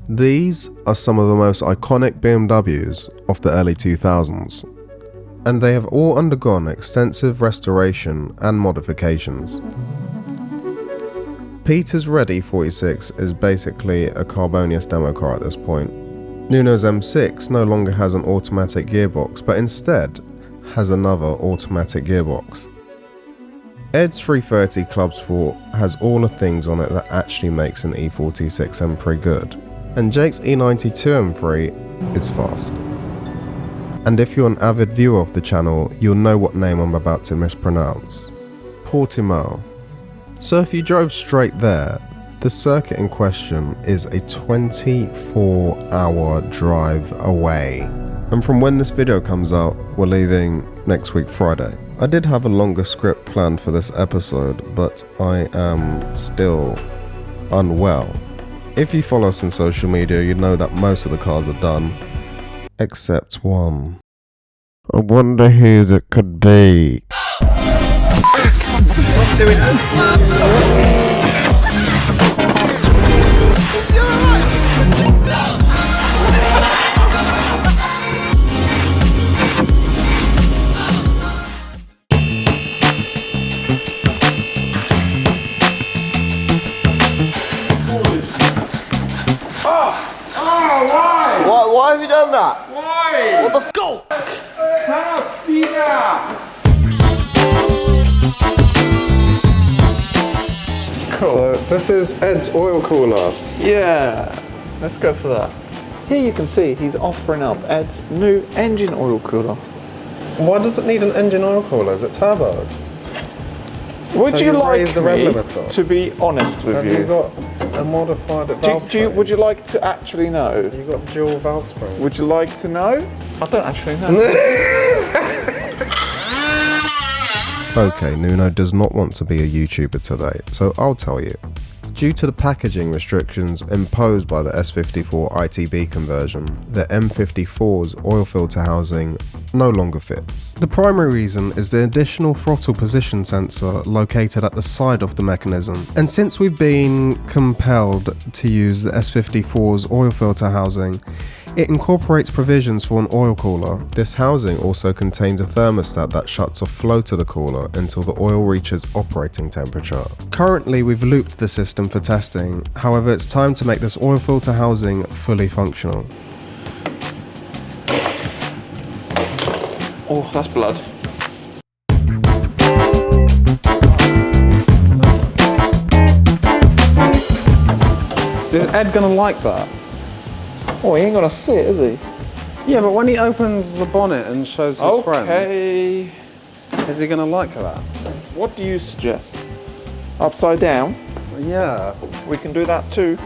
These are some of the most iconic BMWs of the early 2000s, and they have all undergone extensive restoration and modifications. Peter's Red E46 is basically a carbonious demo car at this point. Nuno's M6 no longer has an automatic gearbox, but instead has another automatic gearbox. Ed's 330 Clubsport has all the things on it that actually makes an E46 M3 good, and Jake's E92 M3 is fast. And if you're an avid viewer of the channel, you'll know what name I'm about to mispronounce. Portimao. So if you drove straight there, the circuit in question is a 24-hour drive away. And from when this video comes out, we're leaving next week Friday. I did have a longer script planned for this episode, but I am still unwell. If you follow us on social media, you know that most of the cars are done, except one. I wonder whose it could be. Why have you done that? Why? What the f***? I cannot see that. Cool. So this is Ed's oil cooler. Yeah, let's go for that. Here you can see he's offering up Ed's new engine oil cooler. Why does it need an engine oil cooler? Is it turbo? Would you like raised the rev me limiter? to be honest with Have you? you got a modified valve train? Would you like to actually know? You got dual valve springs. Would you like to know? I don't actually know. Okay, Nuno does not want to be a YouTuber today, so I'll tell you. Due to the packaging restrictions imposed by the S54 ITB conversion, the M54's oil filter housing no longer fits. The primary reason is the additional throttle position sensor located at the side of the mechanism, and since we've been compelled to use the S54's oil filter housing, it incorporates provisions for an oil cooler. This housing also contains a thermostat that shuts off flow to the cooler until the oil reaches operating temperature. Currently we've looped the system for testing, however it's time to make this oil filter housing fully functional. Oh, that's blood. Is Ed gonna like that? Oh, he ain't gonna see it, is he? Yeah, but when he opens the bonnet and shows his friends, Okay. is he gonna like that? What do you suggest? Upside down? Yeah. We can do that too.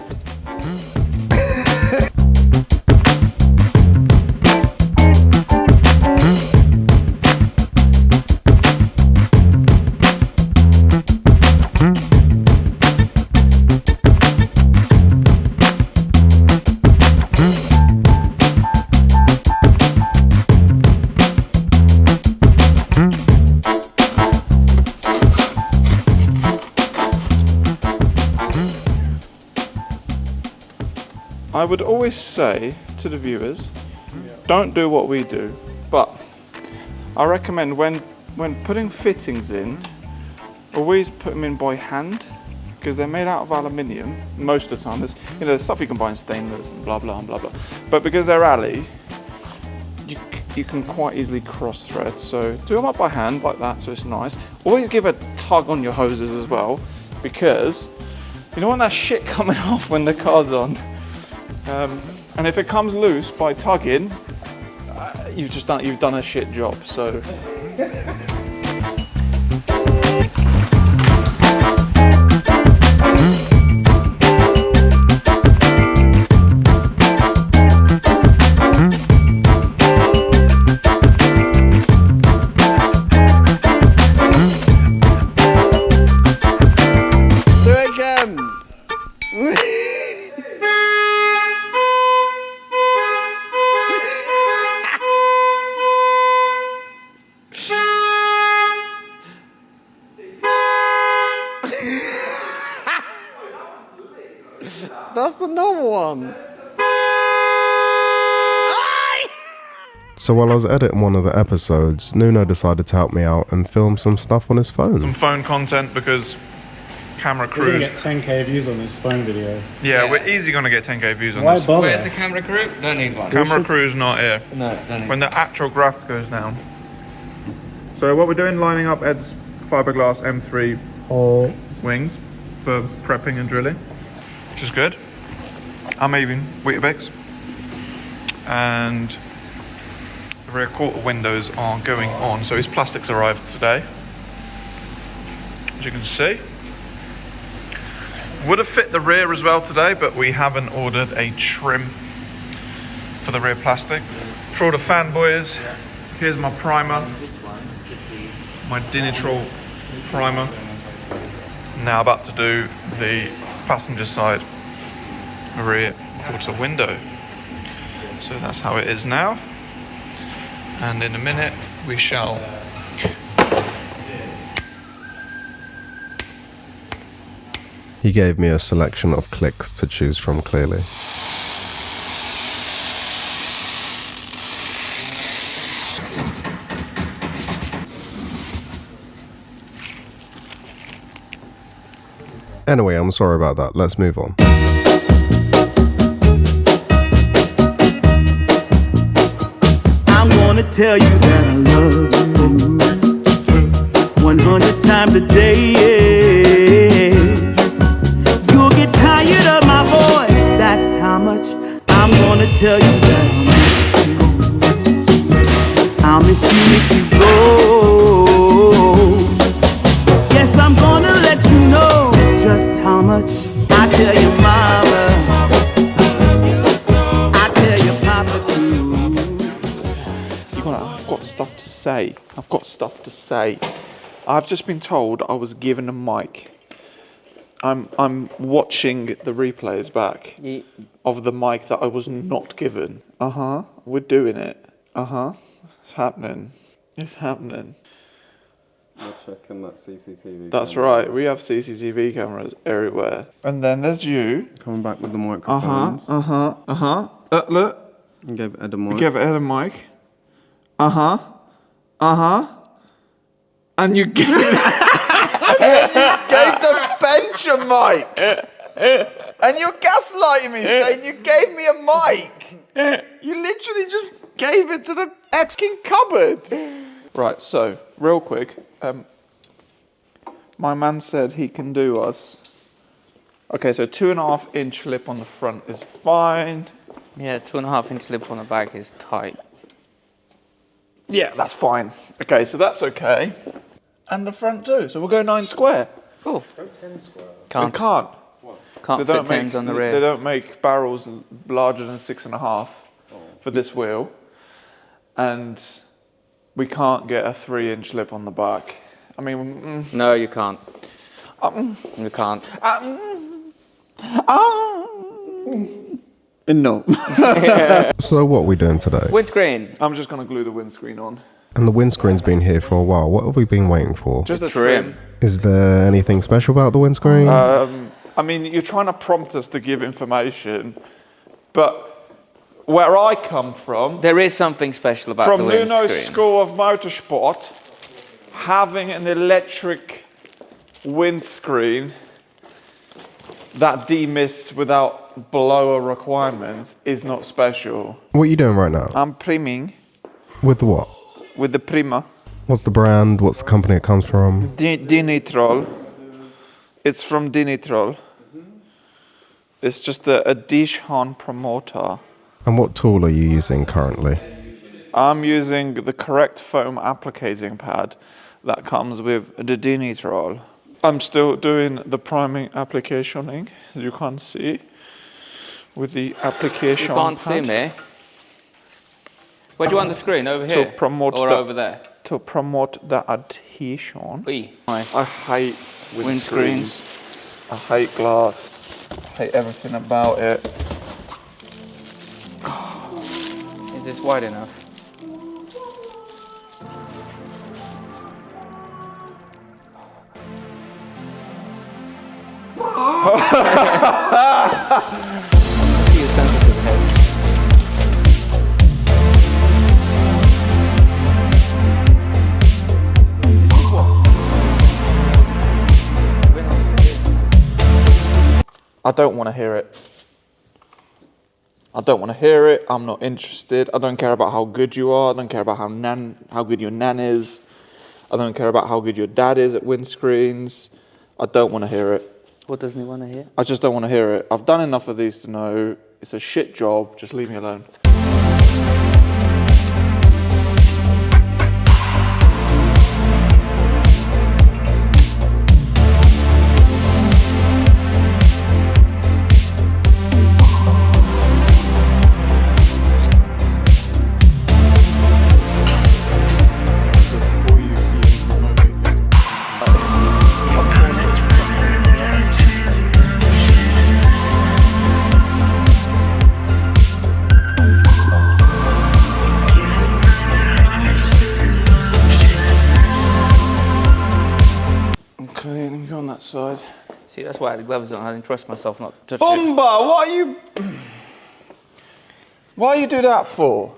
I would always say to the viewers, don't do what we do, but I recommend when putting fittings in, always put them in by hand, because they're made out of aluminium most of the time. There's stuff you can buy in stainless and blah blah and blah blah, but because they're alley, you can quite easily cross thread. So do them up by hand like that, so it's nice. Always give a tug on your hoses as well, because you don't want that shit coming off when the car's on. And if it comes loose by tugging, you've done a shit job. So. Do it again. That's the normal one. So while I was editing one of the episodes, Nuno decided to help me out and film some stuff on his phone. Some phone content because camera We're crews. gonna get 10k views on this phone video. Yeah, we're easy gonna get 10k views on Why this. bother? Where's the camera crew? Don't need one. Camera crew's not here. No, don't need When the actual graph goes down. So what we're doing, lining up Ed's fiberglass M3 wings for prepping and drilling, which is good. I'm aiming Weetabix, and the rear quarter windows are going on. So his plastics arrived today, as you can see. Would have fit the rear as well today, but we haven't ordered a trim for the rear plastic. For all the fanboys, here's my primer, my Dinitrol primer. Now about to do the passenger side rear quarter window. So that's how it is now. And in a minute we shall He gave me a selection of clicks to choose from clearly. Anyway, I'm sorry about that. Let's move on. I'm gonna tell you that I love you 100 times a day. You'll get tired of my voice, that's how much I'm gonna tell you that I'll miss you if you go. Yes, I'm gonna let you know just how much I tell your mama, I tell your papa too. I've got stuff to say. I've got stuff to say. I've just been told I was given a mic. I'm watching the replays back of the mic that I was not given. We're doing it. It's happening. It's happening. We're checking that CCTV. That's right. We have CCTV cameras everywhere. And then there's you. Coming back with the microphones. Look. And gave Ed a mic. Give Ed a mic. And you gave the bench a mic. And you're gaslighting me, saying you gave me a mic. You literally just gave it to the fucking cupboard. Right, so, real quick. My man said he can do us. Okay, so 2.5 inch lip on the front is fine. Yeah, 2.5 inch lip on the back is tight. Yeah, that's fine. Okay, so that's okay. And the front too. So we'll go 9 square. Cool. Go 10 square. We can't. Can't They fit tens on the They rear. don't make barrels larger than 6.5 for this wheel. And we can't get a 3 inch lip on the back. I mean... No, you can't. You can't. No. So what are we doing today? Windscreen. I'm just going to glue the windscreen on. And the windscreen's been here for a while. What have we been waiting for? Just a Trim. Is there anything special about the windscreen? I mean, you're trying to prompt us to give information, but where I come from, There is something special about from the Nuno's windscreen. School of Motorsport, having an electric windscreen that demists without blower requirements is not special. What are you doing right now? I'm priming With the what? with the Prima. What's the brand? What's the company it comes from? Dinitrol. It's from Dinitrol. It's just a Dijon promoter. And what tool are you using currently? I'm using the correct foam applicating pad that comes with the Dinitrol. I'm still doing the priming applicationing, as you can see, with the You application can't pad. see me. Where do you want the screen? Over here? promote or the- over there? To promote the adhesion. Oi. I hate windscreens. I hate glass. I hate everything about it. Is this wide enough? You're sensitive head. I don't want to hear it. I don't want to hear it. I'm not interested. I don't care about how good you are. I don't care about how good your nan is. I don't care about how good your dad is at windscreens. I don't want to hear it. What doesn't he want to hear? I just don't want to hear it. I've done enough of these to know it's a shit job. Just leave me alone. Okay, let me go on that side. See, that's why I had the gloves on. I didn't trust myself not to touch it. Bomba, Why you do that for?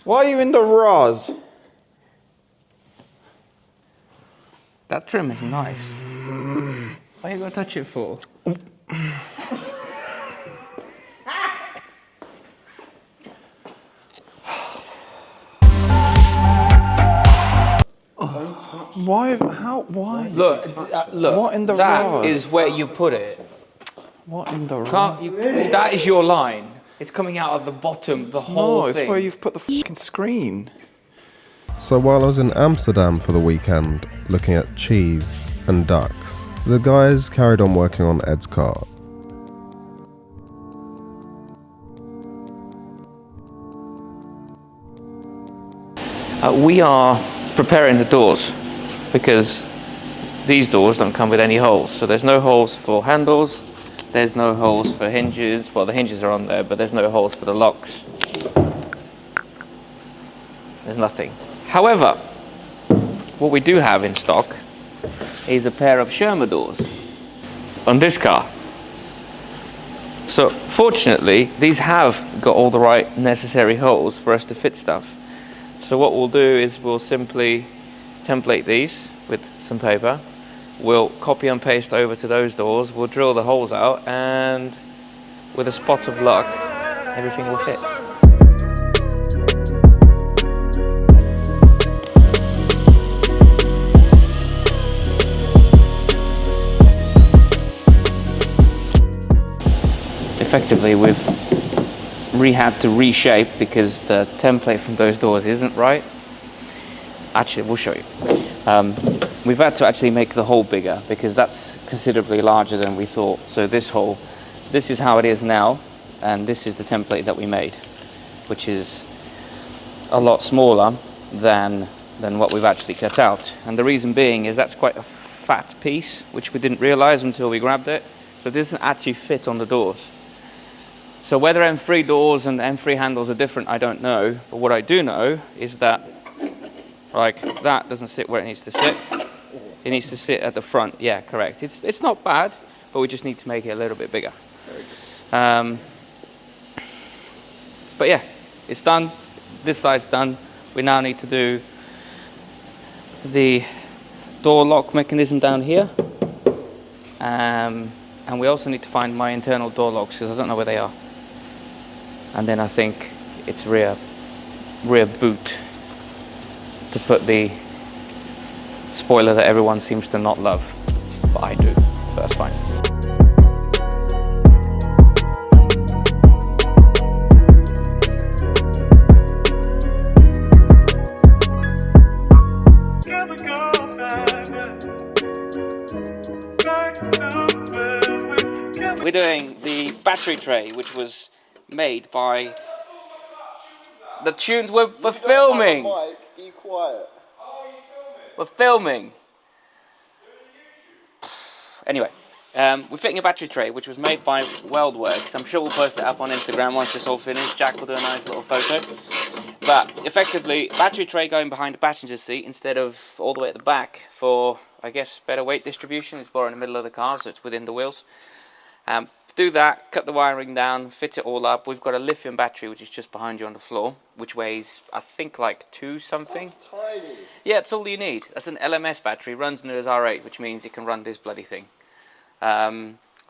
Why are you in the Raz? That trim is nice. Why you gotta touch it for? Why? How? Why? Look, look. What in the that Raz? is where you put it. What in the Can't you? That is your line. It's coming out of the bottom, the whole it's thing. where you've put the fucking screen. So while I was in Amsterdam for the weekend, looking at cheese and ducks, the guys carried on working on Ed's car. We are preparing the doors because these doors don't come with any holes. So there's no holes for handles, there's no holes for hinges. Well, the hinges are on there, but there's no holes for the locks. There's nothing. However, what we do have in stock is a pair of Sherma doors on this car. So fortunately, these have got all the right necessary holes for us to fit stuff. So what we'll do is we'll simply template these with some paper. We'll copy and paste over to those doors. We'll drill the holes out, and with a spot of luck, everything will fit. Effectively, we've had to reshape because the template from those doors isn't right. Actually, we'll show you. We've had to actually make the hole bigger because that's considerably larger than we thought. So this hole, this is how it is now, and this is the template that we made, which is a lot smaller than what we've actually cut out. And the reason being is that's quite a fat piece, which we didn't realize until we grabbed it. So this doesn't actually fit on the doors. So whether M3 doors and M3 handles are different, I don't know. But what I do know is that, like, that doesn't sit where it needs to sit. It needs to sit at the front. Yeah, correct. It's not bad, but we just need to make it a little bit bigger. But yeah, it's done. This side's done. We now need to do the door lock mechanism down here. And we also need to find my internal door locks because I don't know where they are. And then I think it's rear boot to put the spoiler that everyone seems to not love, but I do, so that's fine. We're doing the battery tray, which was made by the tunes we're filming. Mike, be quiet. We're filming. Anyway, we're fitting a battery tray, which was made by Weldworks. I'm sure we'll post it up on Instagram once it's all finished. Jack will do a nice little photo. But effectively, battery tray going behind the passenger seat instead of all the way at the back for, I guess, better weight distribution. It's more in the middle of the car, so it's within the wheels. Do that, cut the wiring down, fit it all up. We've got a lithium battery, which is just behind you on the floor, which weighs, I think, like 2 something. That's tiny. Yeah, it's all you need. That's an LMS battery, runs near as R8, which means it can run this bloody thing.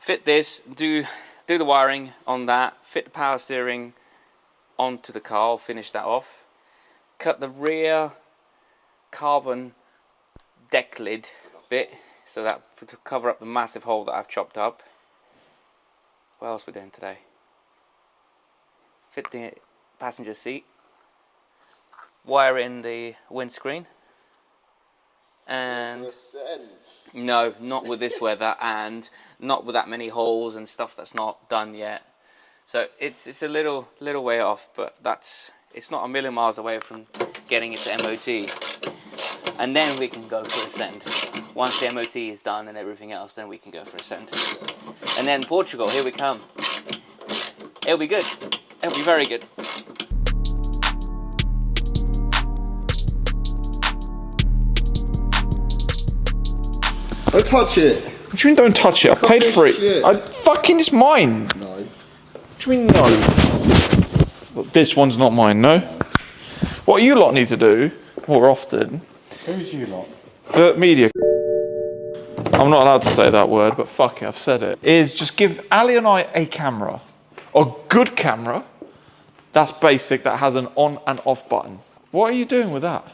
fit this, do the wiring on that, fit the power steering onto the car, I'll finish that off. Cut the rear carbon deck lid bit, so that to cover up the massive hole that I've chopped up. What else are we doing today? Fit the passenger seat, wire in the windscreen, and no, not with this weather and not with that many holes and stuff that's not done yet. So it's a little way off, but it's not a million miles away from getting it to MOT. And then we can go for ascent. Once the MOT is done and everything else, then we can go for ascent. And then Portugal, here we come. It'll be good. It'll be very good. Don't touch it. What do you mean don't touch it? I paid for it. It's mine. No. What do you mean no? Well, this one's not mine, no? What you lot need to do more often... Who's you lot? The media... I'm not allowed to say that word, but fuck it, I've said it. Is just give Ali and I a camera. A good camera. That's basic, that has an on and off button. What are you doing with that?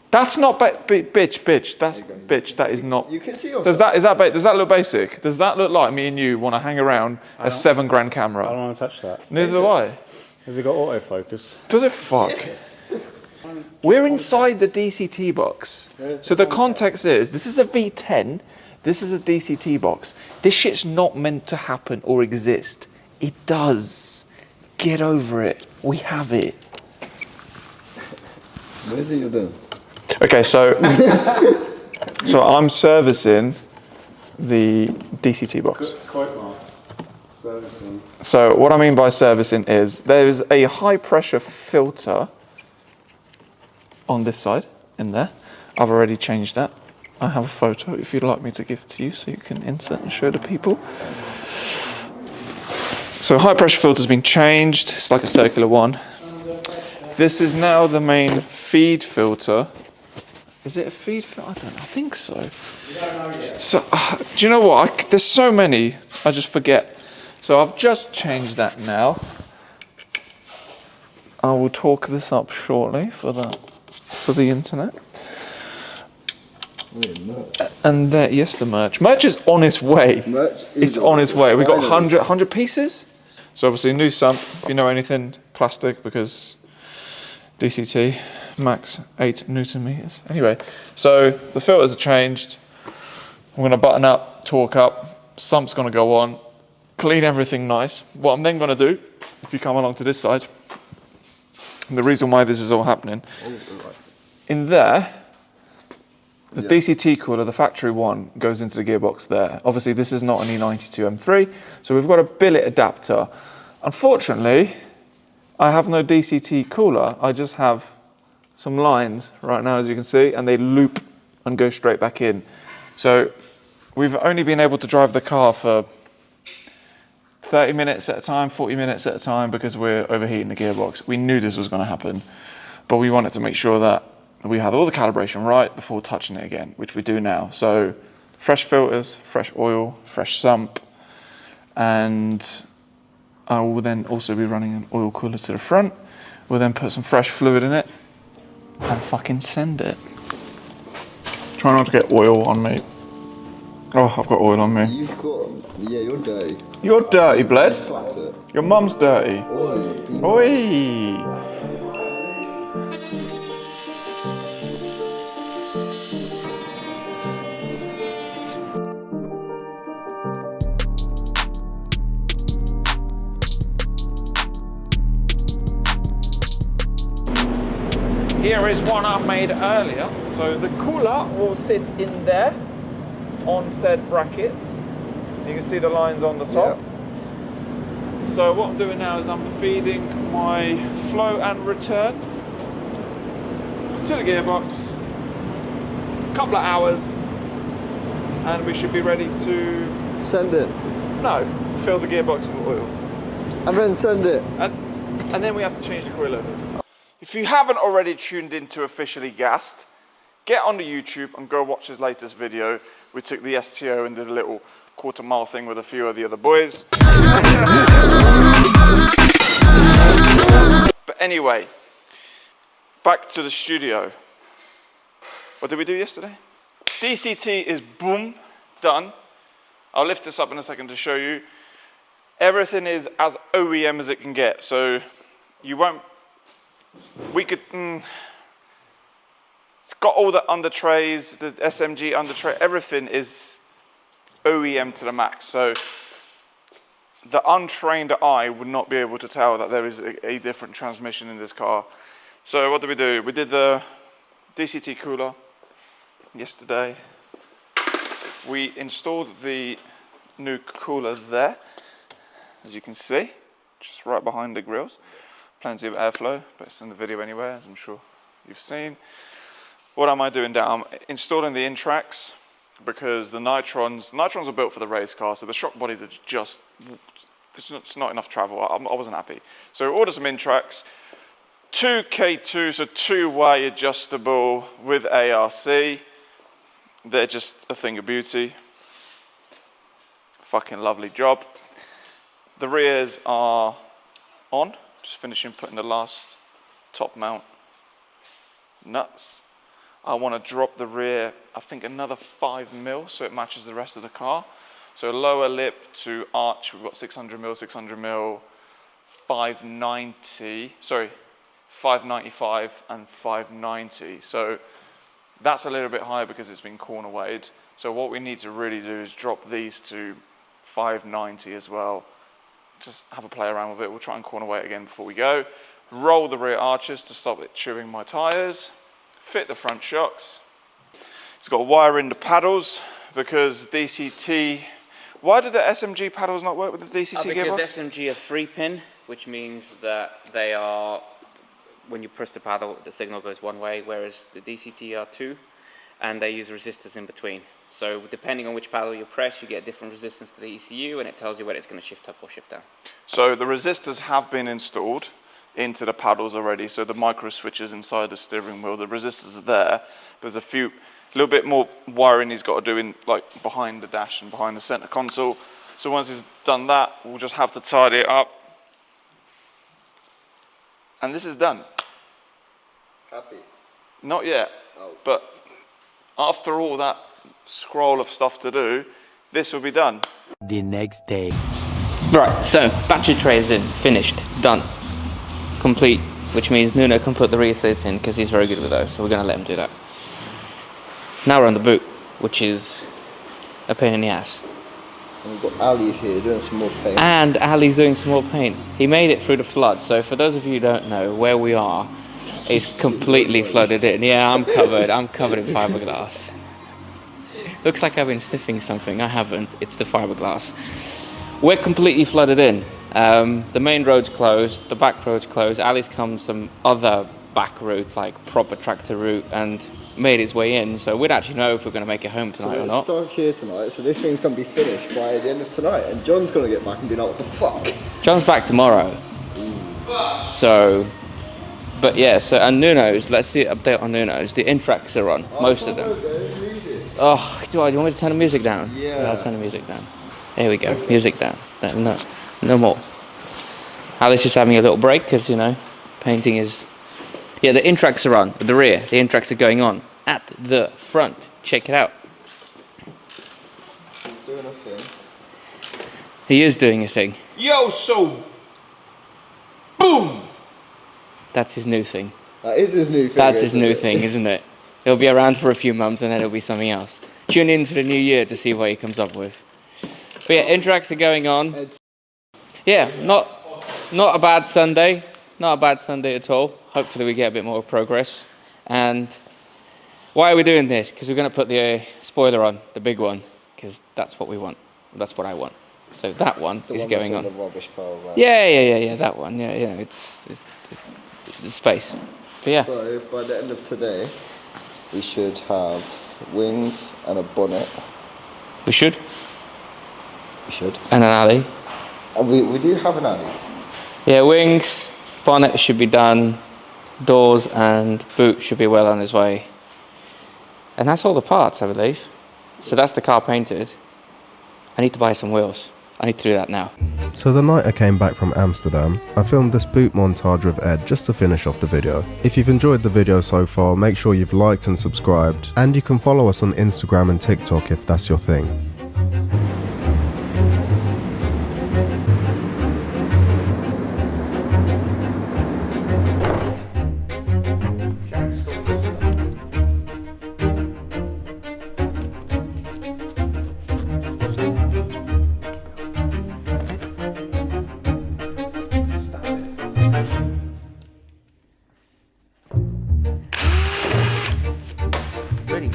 That's not bitch. That's bitch. That is not. You can see yourself. Does that look basic? Does that look like me and you want to hang around a $7,000 camera? I don't want to touch that. Neither do I. Has it got autofocus? Does it fuck? Yes. We're inside the DCT box. So the context is, this is a V10. This is a DCT box. This shit's not meant to happen or exist. It does. Get over it. We have it. What is it you're doing? Okay, so I'm servicing the DCT box. Quote marks. Servicing. So what I mean by servicing is there's a high pressure filter on this side, in there. I've already changed that. I have a photo if you'd like me to give to you so you can insert and show the people. So high pressure filter's been changed. It's like a circular one. This is now the main feed filter. Is it a feed filter? I don't know. I think so. So, do you know what? There's so many, I just forget. So I've just changed that now. I will talk this up shortly for the internet. And yes, the merch. Merch is on its way. It's on its way. We got 100 pieces. So obviously new sump, if you know anything, plastic, because DCT, max 8 Newton meters. Anyway, so the filters are changed. I'm gonna button up, torque up, sump's gonna go on, clean everything nice. What I'm then gonna do, if you come along to this side, and the reason why this is all happening, in there, the DCT cooler, the factory one, goes into the gearbox there. Obviously, this is not an E92 M3, so we've got a billet adapter. Unfortunately, I have no DCT cooler. I just have some lines right now, as you can see, and they loop and go straight back in. So we've only been able to drive the car for 30 minutes at a time, 40 minutes at a time, because we're overheating the gearbox. We knew this was going to happen, but we wanted to make sure that we had all the calibration right before touching it again, which we do now. So fresh filters, fresh oil, fresh sump, and I will then also be running an oil cooler to the front. We'll then put some fresh fluid in it and fucking send it. Try not to get oil on me. Oh, I've got oil on me. You've got... Yeah, you're dirty. You're dirty, Bled. Flat it. Your mum's dirty. Oi. Oi! Here is one I made earlier. So the cooler will sit in there on said brackets. You can see the lines on the top. Yeah. So what I'm doing now is I'm feeding my flow and return to the gearbox. A couple of hours and we should be ready to... Send it. No, fill the gearbox with oil. And then send it. And then we have to change the coilovers. If you haven't already tuned into Officially Gassed, get onto YouTube and go watch his latest video. We took the STO and did a little quarter-mile thing with a few of the other boys. But anyway, back to the studio. What did we do yesterday? DCT is boom, done. I'll lift this up in a second to show you. Everything is as OEM as it can get. So you won't, we could, it's got all the under trays, the SMG under tray, everything is OEM to the max. So the untrained eye would not be able to tell that there is a different transmission in this car. So what did we do? We did the DCT cooler yesterday. We installed the new cooler there, as you can see, just right behind the grills. Plenty of airflow, but it's in the video anyway, as I'm sure you've seen. What am I doing now? I'm installing the in-tracks because the nitrons are built for the race car, so the shock bodies are just, it's not enough travel. I wasn't happy. So order some in-tracks, 2K2, so two-way adjustable with ARC. They're just a thing of beauty. Fucking lovely job. The rears are on. Just finishing putting the last top mount nuts. I want to drop the rear, I think another 5 mil so it matches the rest of the car. So lower lip to arch, we've got 600 mil, 600 mil, 590, sorry, 595 and 590. So that's a little bit higher because it's been corner weighted. So what we need to really do is drop these to 590 as well. Just have a play around with it. We'll try and corner weight again before we go. Roll the rear arches to stop it chewing my tires. Fit the front shocks. It's got wire in the paddles because DCT. Why did the SMG paddles not work with the DCT gearbox? Because SMG are 3-pin, which means that they are, when you press the paddle, the signal goes one way, whereas the DCT are 2, and they use resistors in between. So depending on which paddle you press, you get different resistance to the ECU, and it tells you whether it's going to shift up or shift down. So the resistors have been installed into the paddles already. So the micro switches inside the steering wheel, the resistors are there. There's a little bit more wiring he's got to do in, like, behind the dash and behind the center console. So once he's done that, we'll just have to tidy it up. And this is done. Happy? Not yet, Oh. but after all that scroll of stuff to do, this will be done. The next day. Right, so battery tray is in, finished, done, complete, which means Nuno can put the rear seats in because he's very good with those, so we're going to let him do that. Now we're on the boot, which is a pain in the ass. And we've got Ali here doing some more paint. And Ali's doing some more paint. He made it through the flood, so for those of you who don't know, where we are is completely flooded in. Yeah, I'm covered in fiberglass. Looks like I've been sniffing something. I haven't. It's the fiberglass. We're completely flooded in. The main road's closed. The back road's closed. Ali's come some other back route, like proper tractor route, and made its way in. So we'd actually know if we're going to make it home tonight So or we're not. stuck here tonight, so this thing's going to be finished by the end of tonight. And John's going to get back and be like, what the fuck? John's back tomorrow. So, but yeah, so, and Nuno's, let's see an update on Nuno's. The in-tracks are on, most of them. Oh, do you want me to turn the music down? Yeah. I'll turn the music down. There we go, music down. No more. Ali's just having a little break because, you know, painting is... Yeah, the in-tracks are on, at the rear. The in-tracks are going on at the front. Check it out. He's doing a thing. He is doing a thing. Yo, so boom! That's his new thing. That is his new thing. That's his isn't new it? thing, isn't it? He'll be around for a few months and then it'll be something else. Tune in for the new year to see what he comes up with. But yeah, interacts are going on. Yeah, not a bad Sunday. Not a bad Sunday at all. Hopefully we get a bit more progress. And why are we doing this? Because we're going to put the spoiler on, the big one, because that's what we want. That's what I want. So that one The is one going that's on. in the rubbish pile, right? Yeah, that one. Yeah, it's the space. But yeah. So by the end of today, we should have wings and a bonnet. We should. We should. And an alley. And we do have an alley. Yeah, wings, bonnet should be done, doors and boot should be well on his way. And that's all the parts, I believe. So that's the car painted. I need to buy some wheels. I need to do that now. So the night I came back from Amsterdam, I filmed this boot montage with Ed just to finish off the video. If you've enjoyed the video so far, make sure you've liked and subscribed, and you can follow us on Instagram and TikTok if that's your thing. Ready.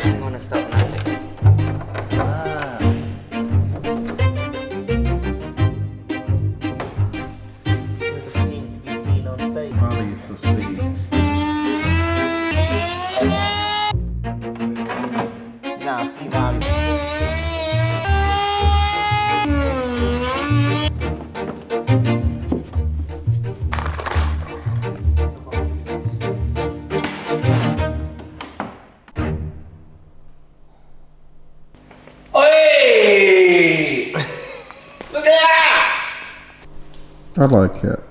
I'm gonna start landing. Value for speed. Nah, see now. I like it.